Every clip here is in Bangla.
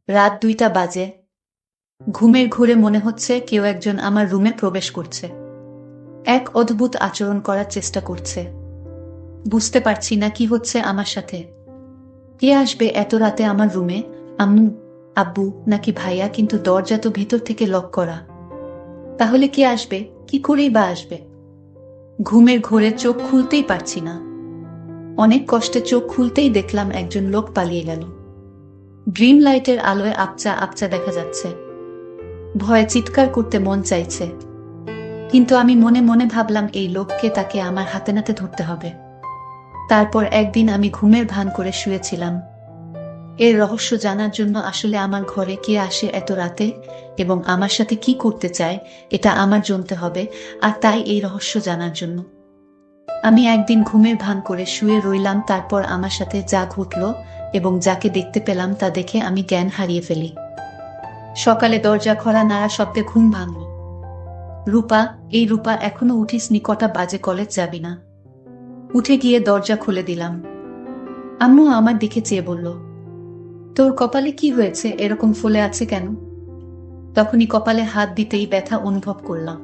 রাত 2টা বাজে। ঘুমের ঘোরে মনে হচ্ছে কেউ একজন আমার রুমে প্রবেশ করছে। এক অদ্ভুত আচরণ করার চেষ্টা করছে। বুঝতে পারছি না কি হচ্ছে আমার সাথে। কে আসবে এত রাতে আমার রুমে? আম্মু, আব্বু নাকি ভাইয়া? কিন্তু দরজা তো ভেতর থেকে লক করা। তাহলে কে আসবে? কি করেই বা আসবে? ঘুমের ঘোরে চোখ খুলতেই পারছি না। অনেক কষ্টে চোখ খুলতেই দেখলাম একজন লোক পালিয়ে গেল। ড্রিম লাইটের আলোয় আপচা আপচা দেখা যাচ্ছে। ভয়ে চিৎকার করতে মন চাইছে, কিন্তু আমি মনে মনে ভাবলাম এই লোককে, তাকে আমার হাতে নাতে ধরতে হবে। তারপর একদিন আমি ঘুমের ভান করে শুয়েছিলাম। এর রহস্য জানার জন্য আসলে আমার ঘরে কে আসে এত রাতে এবং আমার সাথে কি করতে চায়, এটা আমার জানতে হবে। আর তাই এই রহস্য জানার জন্য আমি একদিন ঘুমের ভান করে শুয়ে রইলাম। তারপর আমার সাথে যা ঘটল এবং যাকে দেখতে পেলাম তা দেখে আমি জ্ঞান হারিয়ে ফেলি। সকালে দরজা খোলা নাড়া শব্দে ঘুম ভাঙল। রূপা, এই রূপা, এখনো উঠিসনি? কটা বাজে? কলেজ যাবি না? উঠে গিয়ে দরজা খুলে দিলাম। আম্মু আমার দিকে চেয়ে বলল, তোর কপালে কি হয়েছে? এরকম ফুলে আছে কেন? তখনই কপালে হাত দিতেই ব্যথা অনুভব করলাম।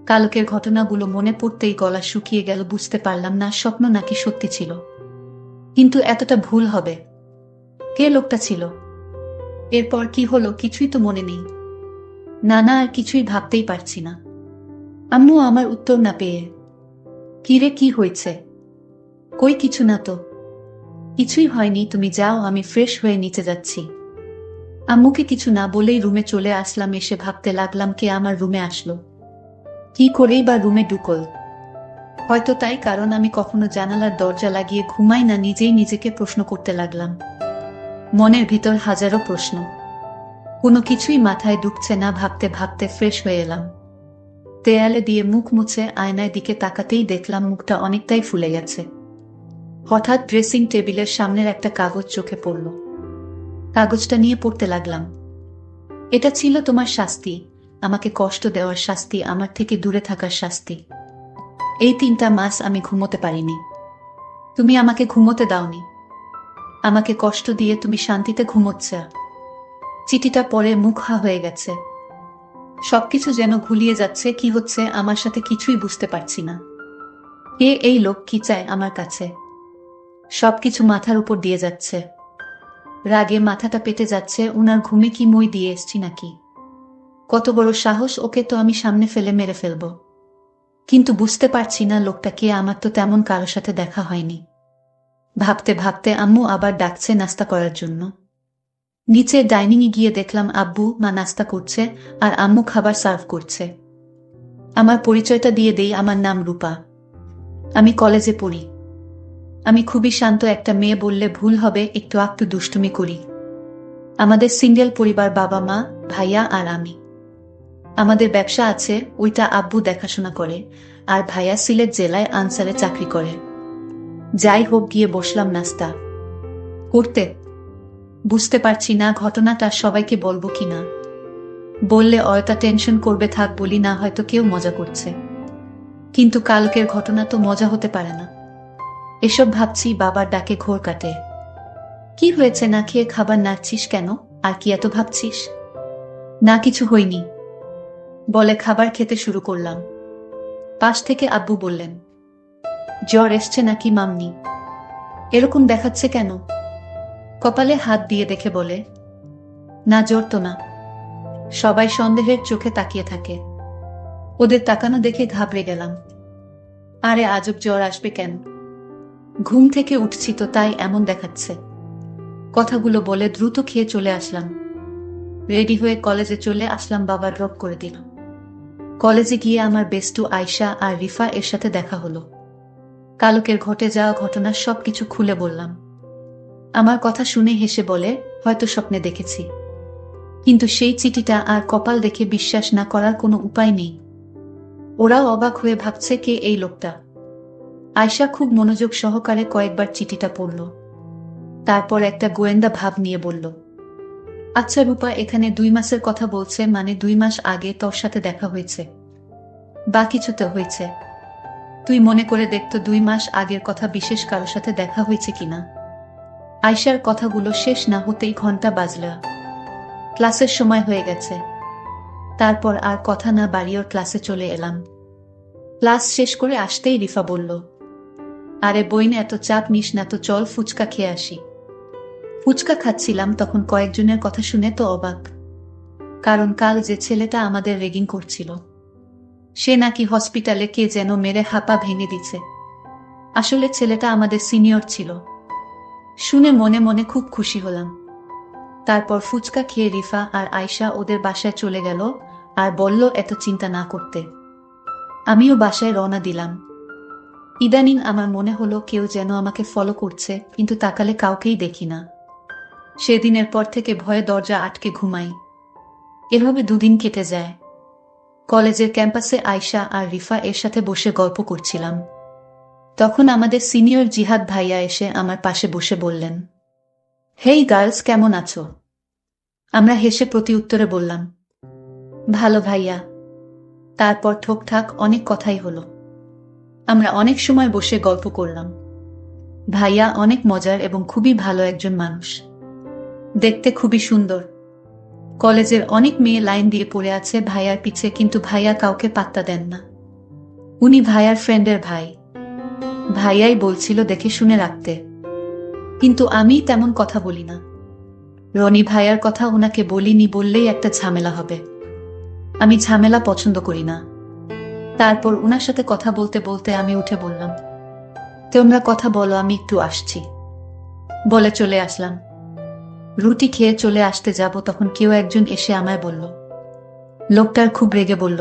কালকের ঘটনাগুলো মনে পড়তেই গলা শুকিয়ে গেল। বুঝতে পারলাম না স্বপ্ন নাকি সত্যি ছিল। কিন্তু এতটা ভুল হবে? কে লোকটা ছিল? এরপর কি হলো কিছুই তো মনে নেই। না না, আর কিছুই ভাবতেই পারছি না। আম্মু আমার উত্তর না পেয়ে, কি রে, কি হয়েছে? কই কিছু না তো। কিছুই হয়নি, তুমি যাও, আমি ফ্রেশ হয়ে নিচে যাচ্ছি। আম্মুকে কিছু না বলেই রুমে চলে আসলাম। এসে ভাবতে লাগলাম কে আমার রুমে আসলো, কি করেই বা রুমে ঢুকল। হয়তো তাই, কারণ আমি কখনো জানালার দরজা লাগিয়ে ঘুমাই না। নিজেই নিজেকে প্রশ্ন করতে লাগলাম। মনের ভিতর হাজারো প্রশ্ন, কোনো কিছুই মাথায় ঢুকছে না। ভাবতে ভাবতে ফ্রেশ হয়ে এলাম। দেয়ালে দিয়ে মুখ মুছে আয়নায় দিকে তাকাতেই দেখলাম মুখটা অনেকটাই ফুলে গেছে। হঠাৎ ড্রেসিং টেবিলের সামনের একটা কাগজ চোখে পড়ল। কাগজটা নিয়ে পড়তে লাগলাম। এটা ছিল তোমার শাস্তি, আমাকে কষ্ট দেওয়ার শাস্তি, আমার থেকে দূরে থাকার শাস্তি। এই 3টা মাস আমি ঘুমোতে পারিনি। তুমি আমাকে ঘুমোতে দাওনি। আমাকে কষ্ট দিয়ে তুমি শান্তিতে ঘুমোচ্ছ। চিঠিটা পড়ে মুখ হা হয়ে গেছে। সবকিছু যেন ঘুলিয়ে যাচ্ছে। কি হচ্ছে আমার সাথে কিছুই বুঝতে পারছি না। কে এই লোক? কি চায় আমার কাছে? সবকিছু মাথার উপর দিয়ে যাচ্ছে। রাগে মাথাটা পেটে যাচ্ছে। উনার ঘুমে কি মই দিয়ে এসছি নাকি? কত বড় সাহস! ওকে তো আমি সামনে ফেলে মেরে ফেলবো। কিন্তু বুঝতে পারছি না লোকটা কে। আমার তো তেমন কারো সাথে দেখা হয়নি। ভাবতে ভাবতে আম্মু আবার ডাকছে নাস্তা করার জন্য। নিচে ডাইনিংয়ে গিয়ে দেখলাম আব্বু মা নাস্তা করছে আর আম্মু খাবার সার্ভ করছে। আমার পরিচয়টা দিয়ে দেই, আমার নাম রূপা। আমি কলেজে পড়ি। আমি খুবই শান্ত একটা মেয়ে বললে ভুল হবে, একটু একটু দুষ্টুমি করি। আমাদের সিঙ্গেল পরিবার, বাবা মা, ভাইয়া আর আমি। আমাদের ব্যবসা আছে, ওইটা আব্বু দেখাশোনা করে। আর ভাইয়া সিলেট জেলায় আনসারে চাকরি করে। যাই হোক, গিয়ে বসলাম নাস্তা করতে। বুঝতে পারছি না ঘটনাটা সবাইকে বলবো কিনা। বললে অয়তা টেনশন করবে, থাক বলি না, হয়তো কেউ মজা করছে। কিন্তু কালকের ঘটনা তো মজা হতে পারে না। এসব ভাবছি, বাবার ডাকে ঘোর কাটে। কি হয়েছে? না খেয়ে খাবার নাড়ছিস কেন? আর কি এত ভাবছিস? না কিছু হয়নি বলে খাবার খেতে শুরু করলাম। পাশ থেকে আব্বু বললেন, জ্বর এসছে নাকি মাম্মি? এরকম দেখাচ্ছে কেন? কপালে হাত দিয়ে দেখে বলে, না জ্বর তো না। সবাই সন্দেহের চোখে তাকিয়ে থাকে। ওদের তাকানো দেখে ঘাবড়ে গেলাম। আরে আজব, জ্বর আসবে কেন? ঘুম থেকে উঠছি তো, তাই এমন দেখাচ্ছে। কথাগুলো বলে দ্রুত খেয়ে চলে আসলাম। রেডি হয়ে কলেজে চলে আসলাম। বাবা ড্রপ করে দিল। কলেজে গিয়ে আমার বেস্টু আয়শা আর রিফা এর সাথে দেখা হলো। কালকের ঘটে যাওয়া ঘটনার সবকিছু খুলে বললাম। আমার কথা শুনে হেসে বলে, হয়তো স্বপ্নে দেখেছি। কিন্তু সেই চিঠিটা আর কপাল দেখে বিশ্বাস না করার কোনো উপায় নেই। ওরাও অবাক হয়ে ভাবছে কে এই লোকটা। আয়শা খুব মনোযোগ সহকারে কয়েকবার চিঠিটা পড়ল। তারপর একটা গোয়েন্দা ভাব নিয়ে বলল, আচ্ছা রূপা, এখানে 2 মাসের কথা বলছে, মানে 2 মাস আগে তোর সাথে দেখা হয়েছে বা কিছুতে হয়েছে? তুই মনে করে দেখতো 2 মাস আগের কথা বিশেষ কারোর সাথে দেখা হয়েছে কিনা। আয়শার কথাগুলো শেষ না হতেই ঘন্টা বাজল। ক্লাসের সময় হয়ে গেছে। তারপর আর কথা না বাড়িয়ে ওর ক্লাসে চলে এলাম। ক্লাস শেষ করে আসতেই রিফা বলল, আরে বইন, এত চাপ নিস না তো, চল ফুচকা খেয়ে আসি। ফুচকা খাচ্ছিলাম তখন কয়েকজনের কথা শুনে তো অবাক। কারণ কাল যে ছেলেটা আমাদের রেগিং করছিল, সে নাকি হসপিটালে কে যেন মেরে হাপা ভেঙে দিছে। আসলে ছেলেটা আমাদের সিনিয়র ছিল। শুনে মনে মনে খুব খুশি হলাম। তারপর ফুচকা খেয়ে রিফা আর আয়শা ওদের বাসায় চলে গেল আর বলল এত চিন্তা না করতে। আমিও বাসায় রওনা দিলাম। ইদানিং আমার মনে হলো কেউ যেন আমাকে ফলো করছে, কিন্তু তাকালে কাউকেই দেখি না। সেদিনের পর থেকে ভয়ে দরজা আটকে ঘুমাই। এভাবে দুদিন কেটে যায়। কলেজের ক্যাম্পাসে আয়শা আর রিফা এর সাথে বসে গল্প করছিলাম। তখন আমাদের সিনিয়র জিহাদ ভাইয়া এসে আমার পাশে বসে বললেন, হেই গার্লস, কেমন আছো? আমরা হেসে প্রতি উত্তরে বললাম, ভালো ভাইয়া। তারপর ঠোকঠাক অনেক কথাই হলো। আমরা অনেক সময় বসে গল্প করলাম। ভাইয়া অনেক মজার এবং খুবই ভালো একজন মানুষ। দেখতে খুবই সুন্দর। কলেজের অনেক মেয়ে লাইন দিয়ে পড়ে আছে ভাইয়ার পিছে, কিন্তু ভাইয়া কাউকে পাত্তা দেন না। উনি ভাইয়ার ফ্রেন্ডের ভাই। ভাইয়াই বলছিল দেখে শুনে রাখতে, কিন্তু আমি তেমন কথা বলি না। রনি ভাইয়ার কথা ওনাকে বলিনি বললেই একটা ঝামেলা হবে। আমি ঝামেলা পছন্দ করি না। তারপর উনার সাথে কথা বলতে বলতে আমি উঠে বললাম, তোমরা কথা বলো, আমি একটু আসছি। বলে চলে আসলাম। রুটি খেয়ে চলে আসতে যাব, তখন কেউ একজন এসে আমায় বলল। লোকটার খুব রেগে বলল,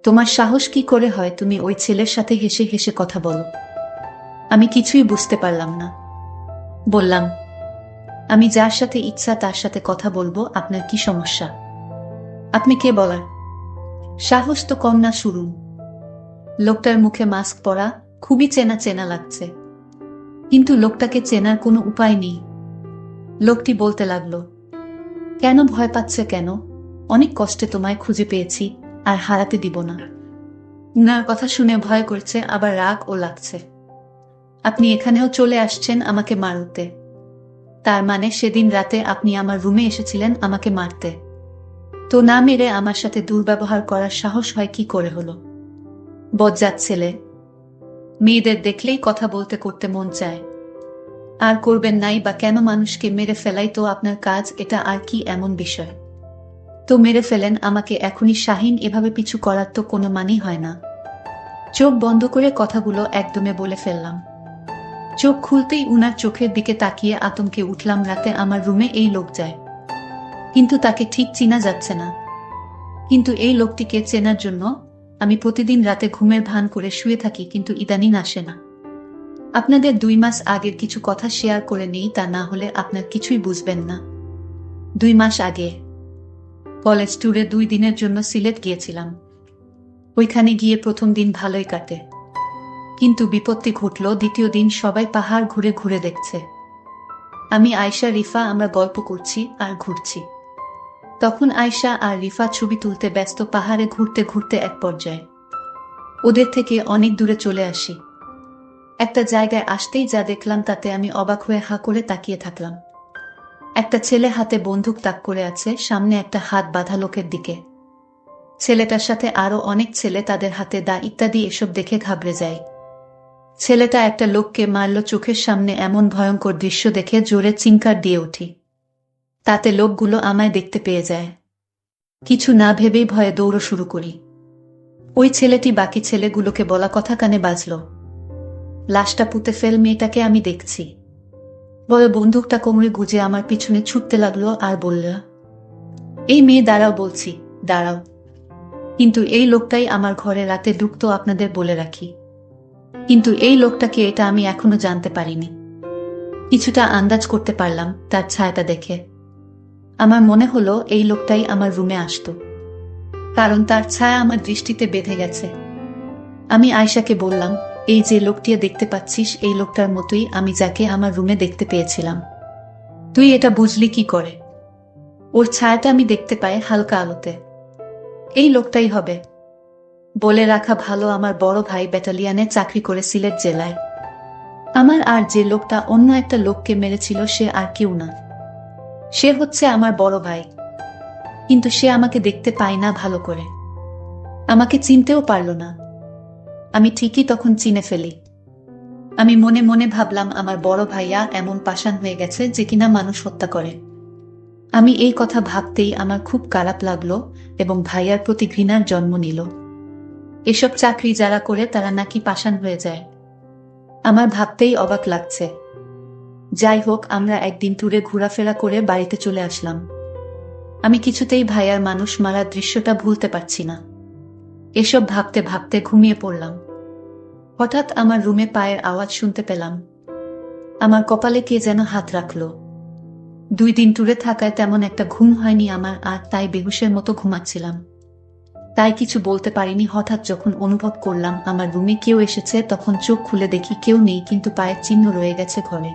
তোমার সাহস কি করে হয় তুমি ওই ছেলের সাথে হেসে হেসে কথা বলো? আমি কিছুই বুঝতে পারলাম না। বললাম, আমি যার সাথে ইচ্ছা তার সাথে কথা বলবো, আপনার কি সমস্যা? আপনি কে বলার? সাহস তো কম না শুরু। লোকটার মুখে মাস্ক পরা, খুবই চেনা চেনা লাগছে, কিন্তু লোকটাকে চেনার কোনো উপায় নেই। লোকটি বলতে লাগলো, কেন ভয় পাচ্ছে কেন? অনেক কষ্টে তোমায় খুঁজে পেয়েছি, আর হারাতে দিব না। উনার কথা শুনে ভয় করছে, আবার রাগ ও লাগছে। আপনি এখানেও চলে আসছেন আমাকে মারতে। তার মানে সেদিন রাতে আপনি আমার রুমে এসেছিলেন আমাকে মারতে। তো না মেরে আমার সাথে দুর্ব্যবহার করার সাহস হয় কি করে হলো? বজ্জাত ছেলে। মেয়েদের দেখলেই কথা বলতে করতে মন চায়। আর করবেন নাই বা কেন? মানুষকে মেরে ফেলাই তো আপনার কাজ, এটা আর কি এমন বিষয়? তো মেরে ফেলেন আমাকে এখনই। শাহিন, এভাবে পিছু করার তো কোনো মানেই হয় না। চোখ বন্ধ করে কথাগুলো একদমে বলে ফেললাম। চোখ খুলতেই উনার চোখের দিকে তাকিয়ে আতঙ্কে উঠলাম। রাতে আমার রুমে এই লোক যায়, কিন্তু তাকে ঠিক চিনা যাচ্ছে না। কিন্তু এই লোকটিকে চেনার জন্য আমি প্রতিদিন রাতে ঘুমের ভান করে শুয়ে থাকি, কিন্তু ইদানিং আসে না। আপনাদের 2 মাস আগের কিছু কথা শেয়ার করে নেই, তা না হলে আপনার কিছুই বুঝবেন না। 2 মাস আগে কলেজ ট্যুরে 2 দিনের জন্য সিলেট গিয়েছিলাম। ওইখানে গিয়ে প্রথম দিন ভালোই কাটে, কিন্তু বিপত্তি ঘটল। দ্বিতীয় দিন সবাই পাহাড় ঘুরে ঘুরে দেখছে। আমি, আয়শা, রিফা আমরা গল্প করছি আর ঘুরছি। তখন আয়শা আর রিফা ছবি তুলতে ব্যস্ত। পাহাড়ে ঘুরতে ঘুরতে এক পর্যায়ে ওদের থেকে অনেক দূরে চলে আসি। একটা জায়গায় আসতেই যা দেখলাম তাতে আমি অবাক হয়ে হাঁ করে তাকিয়ে থাকলাম। একটা ছেলে হাতে বন্দুক তাক করে আছে, সামনে একটা হাত বাঁধা লোকের দিকে। ছেলেটার সাথে আরো অনেক ছেলে, তাদের হাতে দা ইত্যাদি। এসব দেখে ঘাবড়ে যায়। ছেলেটা একটা লোককে মারল চোখের সামনে। এমন ভয়ঙ্কর দৃশ্য দেখে জোরে চিৎকার দিয়ে উঠি। তাতে লোকগুলো আমায় দেখতে পেয়ে যায়। কিছু না ভেবেই ভয়ে দৌড় শুরু করি। ওই ছেলেটি বাকি ছেলেগুলোকে বলা কথা কানে বাজল, লাশটা পুঁতে ফেল, মেয়েটাকে আমি দেখছি। বলে বন্দুকটা কোমরে গুজে আমার পিছনে ছুটতে লাগলো আর বলল, এই মেয়ে দাঁড়াও বলছি, দাঁড়াও। কিন্তু এই লোকটাই আমার ঘরে রাতে ঢুকতো, আপনাদের বলে রাখি। কিন্তু এই লোকটাকে এটা আমি এখনো জানতে পারিনি। কিছুটা আন্দাজ করতে পারলাম তার ছায়াটা দেখে। আমার মনে হলো এই লোকটাই আমার রুমে আসতো, কারণ তার ছায়া আমার দৃষ্টিতে বেঁধে গেছে। আমি আয়শাকে বললাম, এই যে লোকটিকে দেখতে পাচ্ছিস, এই লোকটার মতোই আমি যাকে আমার রুমে দেখতে পেয়েছিলাম। তুই এটা বুঝলি কি করে? ওর ছায়াটা আমি দেখতে পাই হালকা আলোতে। এই লোকটাই হবে। বলে রাখা ভালো, আমার বড় ভাই ব্যাটালিয়নে চাকরি করে সিলেট জেলায়। আমার আর যে লোকটা অন্য একটা লোককে মেরেছিল সে আর কেউ না, সে হচ্ছে আমার বড় ভাই। কিন্তু সে আমাকে দেখতে পায় না ভালো করে, আমাকে চিনতেও পারল না। আমি ঠিকই তখন চিনে ফেলি। আমি মনে মনে ভাবলাম আমার বড় ভাইয়া এমন পাষাণ হয়ে গেছে যে কিনা মানুষ হত্যা করে। আমি এই কথা ভাবতেই আমার খুব খারাপ লাগলো এবং ভাইয়ার প্রতি ঘৃণার জন্ম নিল। এসব চাকরি যারা করে তারা নাকি পাষাণ হয়ে যায়, আমার ভাবতেই অবাক লাগছে। যাই হোক, আমরা একদিন ট্যুরে ঘোরাফেরা করে বাড়িতে চলে আসলাম। আমি কিছুতেই ভাইয়ার মানুষ মারার দৃশ্যটা ভুলতে পারছি না। এসব ভাবতে ভাবতে ঘুমিয়ে পড়লাম। হঠাৎ আমার রুমে পায়ের আওয়াজ শুনতে পেলাম। আমার কপালে কে যেন হাত রাখল। 2 দিন ট্যুরে থাকায় তেমন একটা ঘুম হয়নি আমার, আর তাই বেহুশের মতো ঘুমাচ্ছিলাম। তাই কিছু বলতে পারিনি। হঠাৎ যখন অনুভব করলাম আমার রুমে কেউ এসেছে, তখন চোখ খুলে দেখি কেউ নেই, কিন্তু পায়ের চিহ্ন রয়ে গেছে ঘরে।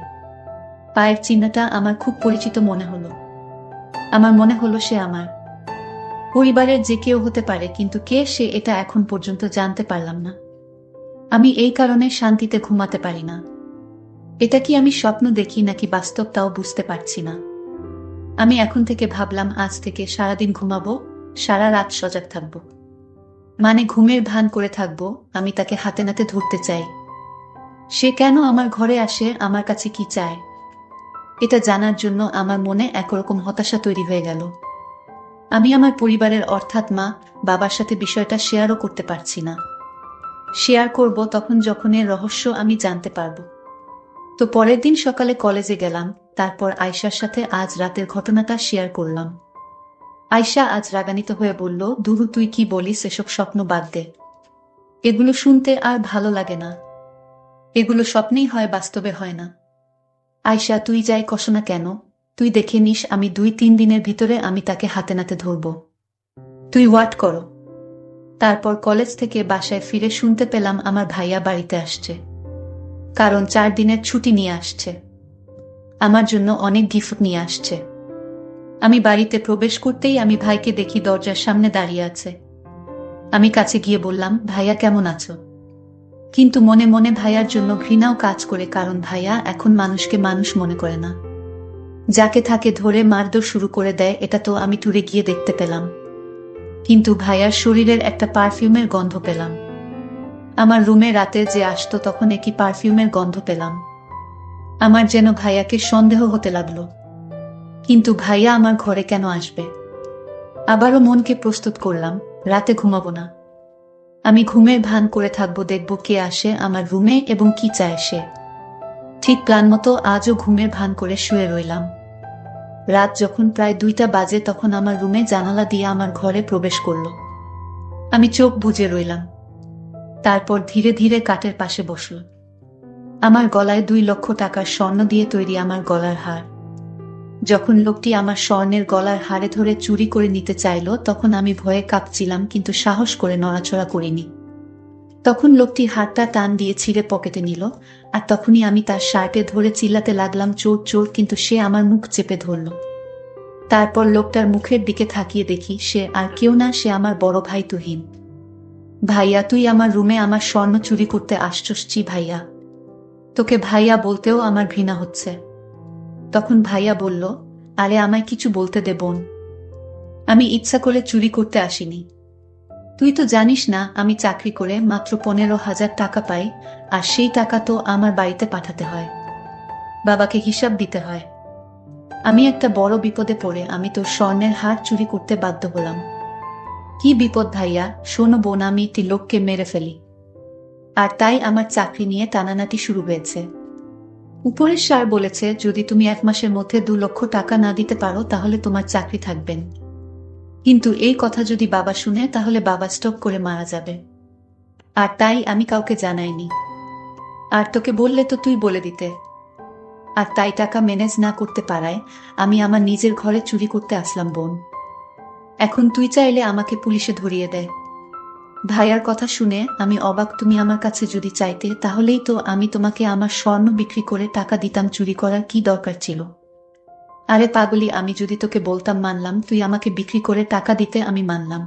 পায়ের চিহ্নটা আমার খুব পরিচিত মনে হলো। আমার মনে হলো সে আমার পরিবারের যে কেউ হতে পারে, কিন্তু কে সে এটা এখন পর্যন্ত জানতে পারলাম না। আমি এই কারণে শান্তিতে ঘুমাতে পারি না। এটা কি আমি স্বপ্ন দেখি নাকি বাস্তব তাও বুঝতে পারছি না। আমি এখন থেকে ভাবলাম আজ থেকে সারাদিন ঘুমাবো, সারা রাত সজাগ থাকবো। মানে ঘুমের ভান করে থাকবো। আমি তাকে হাতে নাতে ধরতে চাই। সে কেন আমার ঘরে আসে, আমার কাছে কি চায়, এটা জানার জন্য আমার মনে একরকম হতাশা তৈরি হয়ে গেল। আমি আমার পরিবারের অর্থাৎ মা বাবার সাথে বিষয়টা শেয়ারও করতে পারছি না। শেয়ার করব তখন যখন এর রহস্য আমি জানতে পারবো। তো পরের দিন সকালে কলেজে গেলাম, তারপর আয়শার সাথে আজ রাতের ঘটনাটা শেয়ার করলাম। আয়শা আজ রাগান্বিত হয়ে বলল, দুরু তুই কি বলিস, এসব স্বপ্ন বাদ দে, এগুলো শুনতে আর ভালো লাগে না। এগুলো স্বপ্নেই হয়, বাস্তবে হয় না। আয়শা তুই যাই কস না কেন, তুই দেখে নিস আমি 2-3 দিনের ভিতরে আমি তাকে হাতে নাতে ধরব। তুই ওয়াট করো। তারপর কলেজ থেকে বাসায় ফিরে শুনতে পেলাম আমার ভাইয়া বাড়িতে আসছে, কারণ 4 দিনের ছুটি নিয়ে আসছে। আমার জন্য অনেক গিফট নিয়ে আসছে। আমি বাড়িতে প্রবেশ করতেই আমি ভাইকে দেখি দরজার সামনে দাঁড়িয়ে আছে। আমি কাছে গিয়ে বললাম, ভাইয়া কেমন আছো? কিন্তু মনে মনে ভাইয়ার জন্য ঘৃণাও কাজ করে, কারণ ভাইয়া এখন মানুষকে মানুষ মনে করে না। যাকে থাকে ধরে মারধর শুরু করে দেয়। এটা তো আমি ট্যুরে গিয়ে দেখতে পেলাম। কিন্তু ভাইয়ার শরীরের একটা পারফিউমের গন্ধ পেলাম। আমার রুমে রাতে যে আসতো তখন একই পারফিউমের গন্ধ পেলাম। আমার যেন ভাইয়াকে সন্দেহ হতে লাগলো। কিন্তু ভাইয়া আমার ঘরে কেন আসবে? আবারও মনকে প্রস্তুত করলাম, রাতে ঘুমাবো না। আমি ঘুমের ভান করে থাকবো, দেখব কে আসে আমার রুমে এবং কি চায় সে। ঠিক প্ল্যান মতো আজও ঘুমের ভান করে শুয়ে রইলাম। রাত যখন প্রায় 2টা বাজে তখন আমার রুমে জানালা দিয়ে আমার ঘরে প্রবেশ করলো। আমি চোখ বুজে রইলাম। তারপর ধীরে ধীরে কাঠের পাশে বসল। আমার গলায় 2 লক্ষ টাকার স্বর্ণ দিয়ে তৈরি আমার গলার হার। যখন লোকটি আমার স্বর্ণের গলার হারে ধরে চুরি করে নিতে চাইল, তখন আমি ভয়ে কাঁপছিলাম, কিন্তু সাহস করে নড়াচড়া করিনি। তখন লোকটি হারটা টান দিয়ে ছিঁড়ে পকেটে নিল, আর তখনই আমি তার শার্টে ধরে চিল্লাতে লাগলাম, চোর চোর, কিন্তু সে আমার মুখ চেপে ধরল। তারপর লোকটার মুখের দিকে তাকিয়ে দেখি সে আর কেউ না, সে আমার বড় ভাই তুহিন। ভাইয়া, তুই আমার রুমে আমার স্বর্ণ চুরি করতে আসছস? জি ভাইয়া। তোকে ভাইয়া বলতেও আমার ঘৃণা হচ্ছে। তখন ভাইয়া বলল, আরে আমায় কিছু বলতে দে বোন, আমি ইচ্ছা করে চুরি করতে আসিনি। তুই তো জানিস না আমি চাকরি করে মাত্র 15,000 টাকা পাই, আর সেই টাকা তো আমার বাড়িতে পাঠাতে হয়, বাবাকে হিসাব দিতে হয়। আমি একটা বড় বিপদে পড়ে আমি তোর স্বর্ণের হার চুরি করতে বাধ্য হলাম। কি বিপদ ভাইয়া? শোনো বোন, আমি একটি লোককে মেরে ফেলি, আর তাই আমার চাকরি নিয়ে টানানাটি শুরু হয়েছে। উপরের স্যার বলেছে যদি তুমি 1 মাসের মধ্যে 2 লক্ষ টাকা না দিতে পারো তাহলে তোমার চাকরি থাকবেন। কিন্তু এই কথা যদি বাবা শুনে তাহলে বাবা স্ট্রোক করে মারা যাবে। আর তাই আমি কাউকে জানাইনি। আর তোকে বললে তো তুই বলে দিতে। আর তাই টাকা ম্যানেজ না করতে পারায় আমি আমার নিজের ঘরে চুরি করতে আসলাম বোন। এখন তুই চাইলে আমাকে পুলিশে ধরিয়ে দেয়। ভাইয়ার কথা শুনে আমি অবাক। তুমি আমার কাছে যদি চাইতে তাহলেই তো আমি তোমাকে আমার স্বর্ণ বিক্রি করে টাকা দিতাম, চুরি করার কি দরকার ছিল? আরে পাগলি, আমি যদি তোকে বলতাম মানলাম, তুই আমাকে বিক্রি করে টাকা দিতে আমি মানলাম।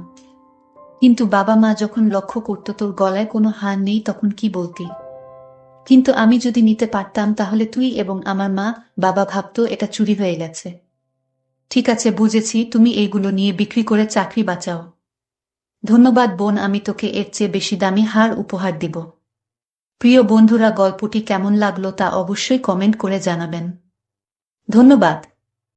কিন্তু বাবা মা যখন লক্ষ্য করতো তোর গলায় কোনো হার নেই তখন কি বলতি? কিন্তু আমি যদি নিতে পারতাম তাহলে তুই এবং আমার মা বাবা ভাবতো এটা চুরি হয়ে গেছে। ঠিক আছে, বুঝেছি, তুমি এইগুলো নিয়ে বিক্রি করে চাকরি বাঁচাও। ধন্যবাদ বোন, আমি তোকে এর চেয়ে বেশি দামি হার উপহার দিব। প্রিয় বন্ধুরা, গল্পটি কেমন লাগলো তা অবশ্যই কমেন্ট করে জানাবেন। ধন্যবাদ।